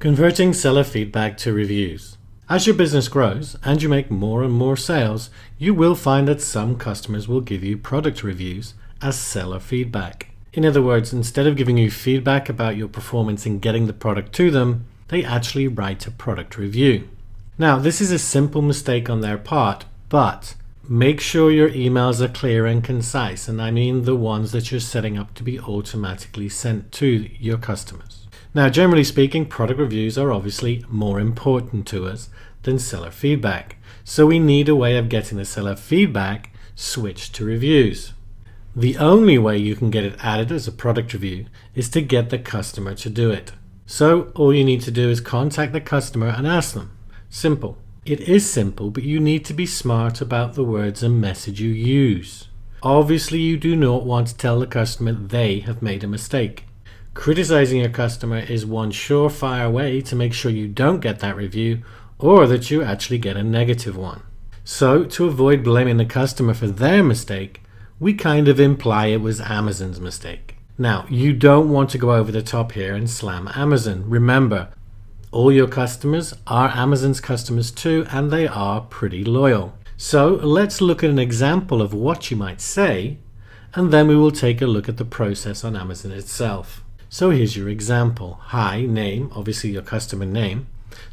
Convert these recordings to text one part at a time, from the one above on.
Converting seller feedback to reviews. As your business grows and you make more and more sales, you will find that some customers will give you product reviews as seller feedback. In other words, instead of giving you feedback about your performance in getting the product to them, they actually write a product review. Now, this is a simple mistake on their part, but make sure your emails are clear and concise, and I mean the ones that you're setting up to be automatically sent to your customers. Now, generally speaking, product reviews are obviously more important to us than seller feedback. So we need a way of getting the seller feedback switched to reviews. The only way you can get it added as a product review is to get the customer to do it. So all you need to do is contact the customer and ask them. Simple. It is simple, but you need to be smart about the words and message you use. Obviously, you do not want to tell the customer they have made a mistake. Criticizing your customer is one surefire way to make sure you don't get that review or that you actually get a negative one. So to avoid blaming the customer for their mistake, we kind of imply it was Amazon's mistake. Now, you don't want to go over the top here and slam Amazon. Remember, all your customers are Amazon's customers too, and they are pretty loyal. So let's look at an example of what you might say, and then we will take a look at the process on Amazon itself. So here's your example. Hi, name, obviously your customer name.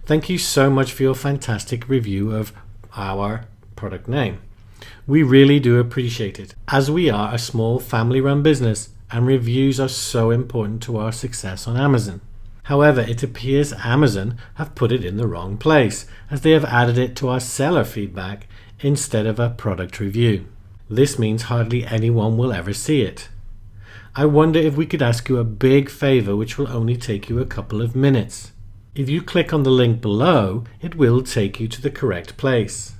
Thank you so much for your fantastic review of our product name. We really do appreciate it, as we are a small family-run business and reviews are so important to our success on Amazon. However, it appears Amazon have put it in the wrong place, as they have added it to our seller feedback instead of a product review. This means hardly anyone will ever see it. I wonder if we could ask you a big favor which will only take you a couple of minutes. If you click on the link below, it will take you to the correct place.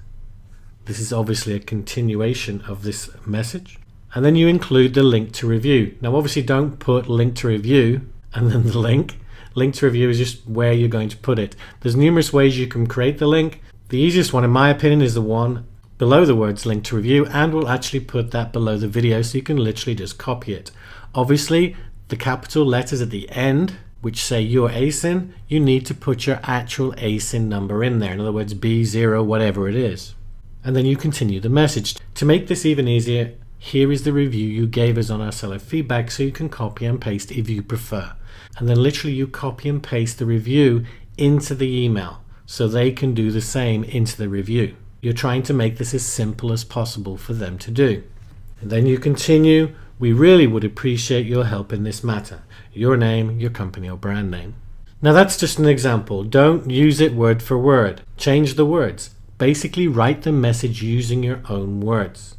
This is obviously a continuation of this message. And then you include the link to review. Now obviously don't put link to review and then the link. Link to review is just where you're going to put it. There's numerous ways you can create the link. The easiest one in my opinion is the one below the words link to review, and we'll actually put that below the video so you can literally just copy it. Obviously, the capital letters at the end, which say your ASIN, you need to put your actual ASIN number in there. In other words, B0, whatever it is. And then you continue the message. To make this even easier, here is the review you gave us on our seller feedback, so you can copy and paste if you prefer. And then literally you copy and paste the review into the email so they can do the same into the review. You're trying to make this as simple as possible for them to do. And then you continue. We really would appreciate your help in this matter. Your name, your company or brand name. Now that's just an example. Don't use it word for word. Change the words. Basically write the message using your own words.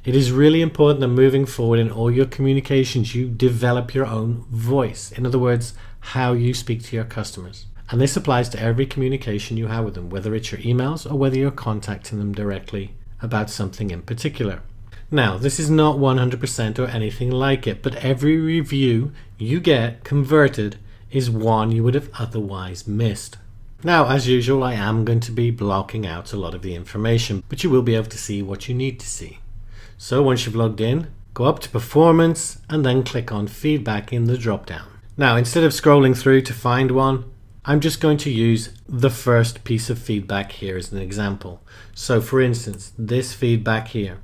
It is really important that moving forward in all your communications, you develop your own voice. In other words, how you speak to your customers. And this applies to every communication you have with them, whether it's your emails or whether you're contacting them directly about something in particular. Now, this is not 100% or anything like it, but every review you get converted is one you would have otherwise missed. Now, as usual, I am going to be blocking out a lot of the information, but you will be able to see what you need to see. So once you've logged in, go up to Performance and then click on Feedback in the drop-down. Now, instead of scrolling through to find one, I'm just going to use the first piece of feedback here as an example. So for instance, this feedback here.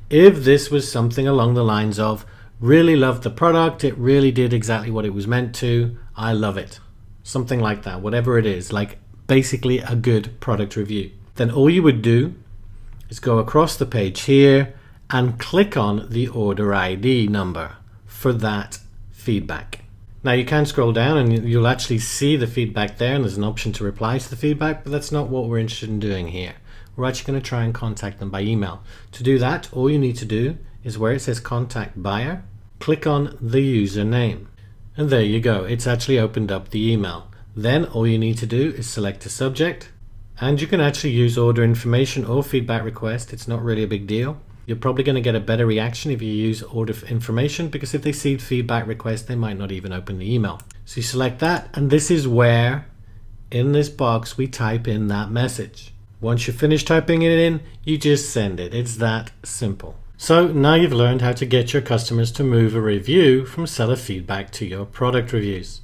If this was something along the lines of, really loved the product, it really did exactly what it was meant to, I love it. Something like that, whatever it is, like basically a good product review. Then all you would do is go across the page here and click on the order ID number for that feedback. Now you can scroll down and you'll actually see the feedback there, and there's an option to reply to the feedback, but that's not what we're interested in doing here. We're actually going to try and contact them by email. To do that, all you need to do is where it says contact buyer, click on the username. And there you go, it's actually opened up the email. Then all you need to do is select a subject, and you can actually use order information or feedback request. It's not really a big deal. You're probably going to get a better reaction if you use order information, because if they see feedback request, they might not even open the email. So you select that, and this is where in this box we type in that message. Once you finish typing it in, you just send it. It's that simple. So now you've learned how to get your customers to move a review from seller feedback to your product reviews.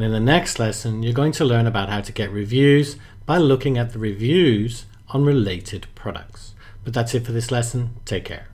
And in the next lesson, you're going to learn about how to get reviews by looking at the reviews on related products. But that's it for this lesson. Take care.